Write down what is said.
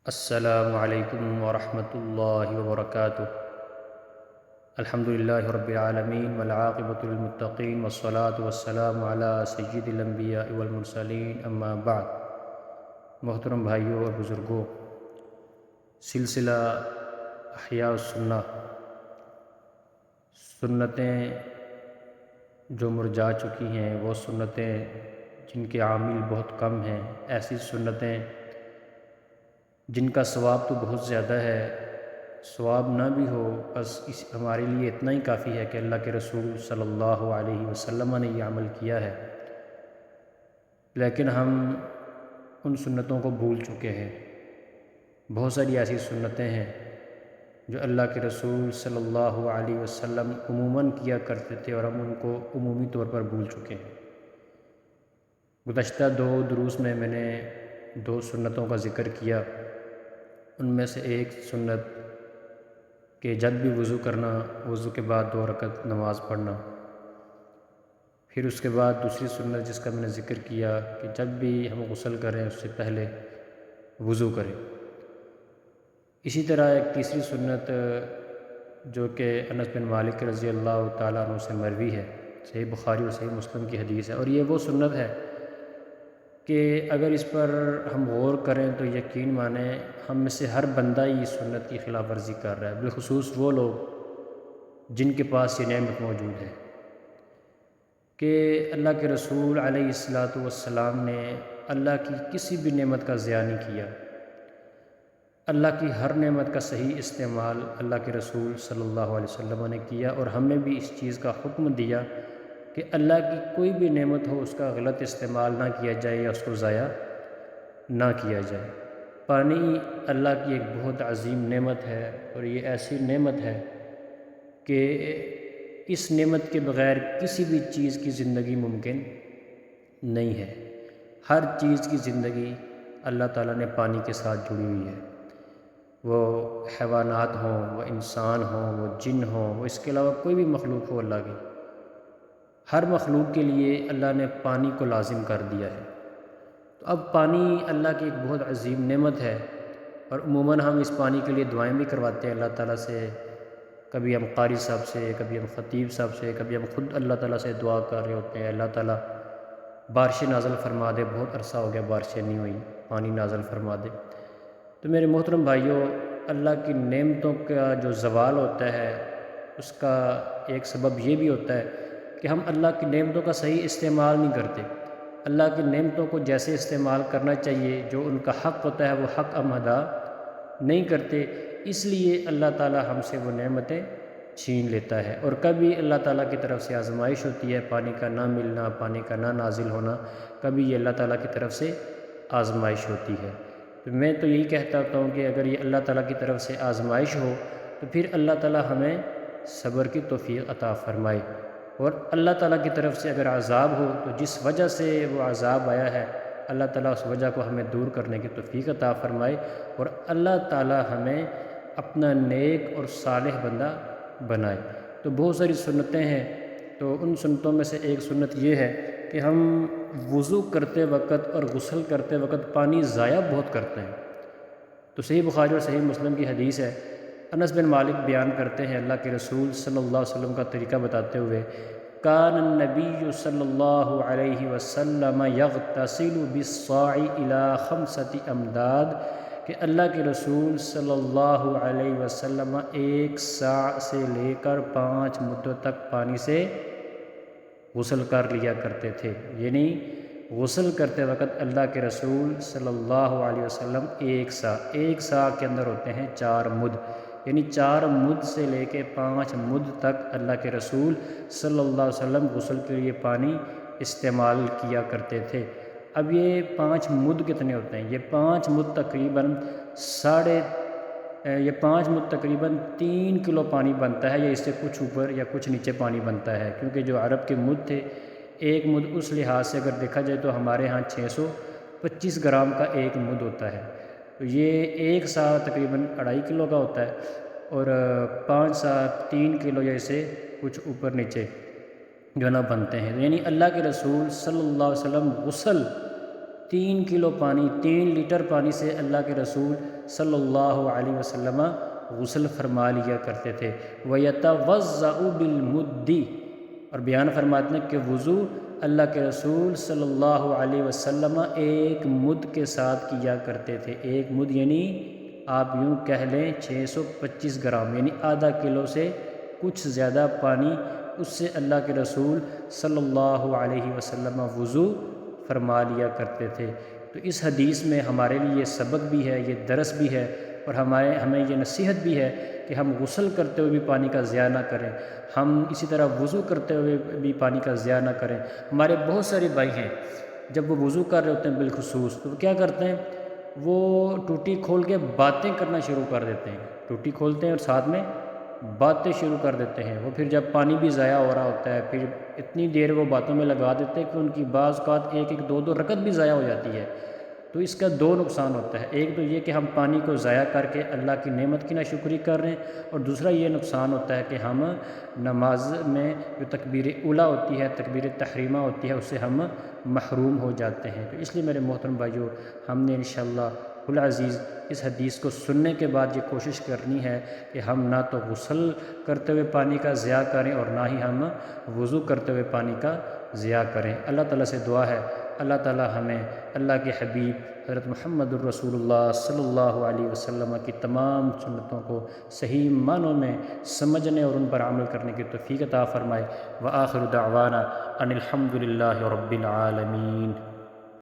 السلام علیکم ورحمۃ اللہ وبرکاتہ۔ الحمد للہ رب العالمین والعاقبۃ للمتقین والصلاة والسلام علی سید الانبیاء والمرسلین، اما بعد۔ محترم بھائیوں اور بزرگوں، سلسلہ احیاء السنہ، سنتیں جو مرجا چکی ہیں، وہ سنتیں جن کے عامل بہت کم ہیں، ایسی سنتیں جن کا ثواب تو بہت زیادہ ہے، ثواب نہ بھی ہو بس ہمارے لیے اتنا ہی کافی ہے کہ اللہ کے رسول صلی اللہ علیہ وسلم نے یہ عمل کیا ہے، لیکن ہم ان سنتوں کو بھول چکے ہیں۔ بہت ساری ایسی سنتیں ہیں جو اللہ کے رسول صلی اللہ علیہ وسلم عموماً کیا کرتے تھے اور ہم ان کو عمومی طور پر بھول چکے ہیں۔ گزشتہ دو دروس میں نے دو سنتوں کا ذکر کیا۔ ان میں سے ایک سنت کہ جب بھی وضو کرنا، وضو کے بعد 2 رکعت نماز پڑھنا۔ پھر اس کے بعد دوسری سنت جس کا میں نے ذکر کیا کہ جب بھی ہم غسل کریں اس سے پہلے وضو کریں۔ اسی طرح ایک تیسری سنت جو کہ انس بن مالک رضی اللہ تعالیٰ عنہ سے مروی ہے، صحیح بخاری اور صحیح مسلم کی حدیث ہے، اور یہ وہ سنت ہے کہ اگر اس پر ہم غور کریں تو یقین مانیں ہم میں سے ہر بندہ ہی اس سنت کی خلاف ورزی کر رہا ہے، بالخصوص وہ لوگ جن کے پاس یہ نعمت موجود ہے کہ اللہ کے رسول علیہ السلام نے اللہ کی کسی بھی نعمت کا ضیاع نہیں کیا۔ اللہ کی ہر نعمت کا صحیح استعمال اللہ کے رسول صلی اللہ علیہ وسلم نے کیا، اور ہمیں بھی اس چیز کا حکم دیا کہ اللہ کی کوئی بھی نعمت ہو اس کا غلط استعمال نہ کیا جائے یا اس کو ضائع نہ کیا جائے۔ پانی اللہ کی ایک بہت عظیم نعمت ہے، اور یہ ایسی نعمت ہے کہ اس نعمت کے بغیر کسی بھی چیز کی زندگی ممکن نہیں ہے۔ ہر چیز کی زندگی اللہ تعالیٰ نے پانی کے ساتھ جڑی ہوئی ہے، وہ حیوانات ہوں، وہ انسان ہوں، وہ جن ہوں، وہ اس کے علاوہ کوئی بھی مخلوق ہو، اللہ کی ہر مخلوق کے لیے اللہ نے پانی کو لازم کر دیا ہے۔ تو اب پانی اللہ کی ایک بہت عظیم نعمت ہے، اور عموماً ہم اس پانی کے لیے دعائیں بھی کرواتے ہیں اللہ تعالیٰ سے۔ کبھی ہم قاری صاحب سے، کبھی ہم خطیب صاحب سے، کبھی ہم خود اللہ تعالیٰ سے دعا کر رہے ہوتے ہیں، اللہ تعالیٰ بارشیں نازل فرما دے، بہت عرصہ ہو گیا بارشیں نہیں ہوئی، پانی نازل فرما دے۔ تو میرے محترم بھائیوں، اللہ کی نعمتوں کا جو زوال ہوتا ہے اس کا ایک سبب یہ بھی ہوتا ہے کہ ہم اللہ کی نعمتوں کا صحیح استعمال نہیں کرتے۔ اللہ کی نعمتوں کو جیسے استعمال کرنا چاہیے، جو ان کا حق ہوتا ہے وہ حق ہم ادا نہیں کرتے، اس لیے اللہ تعالیٰ ہم سے وہ نعمتیں چھین لیتا ہے۔ اور کبھی اللہ تعالیٰ کی طرف سے آزمائش ہوتی ہے، پانی کا نہ ملنا، پانی کا نہ نازل ہونا، کبھی یہ اللہ تعالیٰ کی طرف سے آزمائش ہوتی ہے۔ تو میں تو یہی کہتا ہوں کہ اگر یہ اللہ تعالیٰ کی طرف سے آزمائش ہو تو پھر اللہ تعالیٰ ہمیں صبر کی توفیق عطا فرمائے، اور اللہ تعالیٰ کی طرف سے اگر عذاب ہو تو جس وجہ سے وہ عذاب آیا ہے اللہ تعالیٰ اس وجہ کو ہمیں دور کرنے کی توفیق عطا فرمائے، اور اللہ تعالیٰ ہمیں اپنا نیک اور صالح بندہ بنائے۔ تو بہت ساری سنتیں ہیں، تو ان سنتوں میں سے ایک سنت یہ ہے کہ ہم وضو کرتے وقت اور غسل کرتے وقت پانی ضائع بہت کرتے ہیں۔ تو صحیح بخاری اور صحیح مسلم کی حدیث ہے، انس بن مالک بیان کرتے ہیں اللہ کے رسول صلی اللہ علیہ وسلم کا طریقہ بتاتے ہوئے، کان النبی صلی اللہ علیہ وسلم یغتسل بالصاع الی 5 امداد، کہ اللہ کے رسول صلی اللہ علیہ وسلم 1 صاع سے لے کر 5 مدوں تک پانی سے غسل کر لیا کرتے تھے۔ یعنی غسل کرتے وقت اللہ کے رسول صلی اللہ علیہ وسلم 1 صاع کے اندر ہوتے ہیں 4 مد، یعنی 4 مد سے لے کے 5 مد تک اللہ کے رسول صلی اللہ علیہ وسلم غسل کے لیے پانی استعمال کیا کرتے تھے۔ اب یہ 5 مد کتنے ہوتے ہیں؟ یہ 5 مد تقریباً 3 کلو پانی بنتا ہے، یا اس سے کچھ اوپر یا کچھ نیچے پانی بنتا ہے، کیونکہ جو عرب کے مد تھے، ایک مد اس لحاظ سے اگر دیکھا جائے تو ہمارے ہاں 625 گرام کا ایک مد ہوتا ہے، تو یہ 1 صاع تقریباً 2.5 کلو کا ہوتا ہے، اور 5 صاع 3 کلو یا اسے کچھ اوپر نیچے جو نا بنتے ہیں۔ یعنی اللہ کے رسول صلی اللہ علیہ وسلم غسل 3 کلو پانی 3 لیٹر پانی سے اللہ کے رسول صلی اللہ علیہ وسلم غسل فرما لیا کرتے تھے۔ وَيَتَوَضَّأُ بِالْمُدِّ، اور بیان فرماتے ہیں کہ وضو اللہ کے رسول صلی اللہ علیہ وسلم ایک مد کے ساتھ کیا کرتے تھے۔ ایک مد یعنی آپ یوں کہہ لیں 625 گرام، یعنی آدھا کلو سے کچھ زیادہ پانی، اس سے اللہ کے رسول صلی اللہ علیہ وسلم وضو فرما لیا کرتے تھے۔ تو اس حدیث میں ہمارے لیے یہ سبق بھی ہے، یہ درس بھی ہے، اور ہمیں یہ نصیحت بھی ہے کہ ہم غسل کرتے ہوئے بھی پانی کا ضیاع نہ کریں، ہم اسی طرح وضو کرتے ہوئے بھی پانی کا ضیاع نہ کریں۔ ہمارے بہت سارے بھائی ہیں، جب وہ وضو کر رہے ہوتے ہیں بالخصوص، تو وہ کیا کرتے ہیں، وہ ٹوٹی کھول کے باتیں کرنا شروع کر دیتے ہیں۔ ٹوٹی کھولتے ہیں اور ساتھ میں باتیں شروع کر دیتے ہیں۔ وہ پھر جب پانی بھی ضائع ہو رہا ہوتا ہے، پھر اتنی دیر وہ باتوں میں لگا دیتے ہیں کہ ان کی بعض اوقات 1-2 رکعت بھی ضائع ہو جاتی ہے۔ تو اس کا 2 نقصان ہوتا ہے، ایک تو یہ کہ ہم پانی کو ضائع کر کے اللہ کی نعمت کی ناشکری کر رہے ہیں، اور دوسرا یہ نقصان ہوتا ہے کہ ہم نماز میں جو تکبیر اولیٰ ہوتی ہے، تکبیر تحریمہ ہوتی ہے، اس سے ہم محروم ہو جاتے ہیں۔ تو اس لیے میرے محترم بھائیو، ہم نے انشاءاللہ العزیز اس حدیث کو سننے کے بعد یہ کوشش کرنی ہے کہ ہم نہ تو غسل کرتے ہوئے پانی کا ضیاع کریں اور نہ ہی ہم وضو کرتے ہوئے پانی کا ضیاع کریں۔ اللہ تعالیٰ سے دعا ہے اللہ تعالیٰ ہمیں اللہ کے حبیب حضرت محمد الرسول اللہ صلی اللہ علیہ وسلم کی تمام سنتوں کو صحیح معنوں میں سمجھنے اور ان پر عمل کرنے کی توفیق عطا فرمائے۔ وآخر دعوانا ان الحمد للہ رب العالمین۔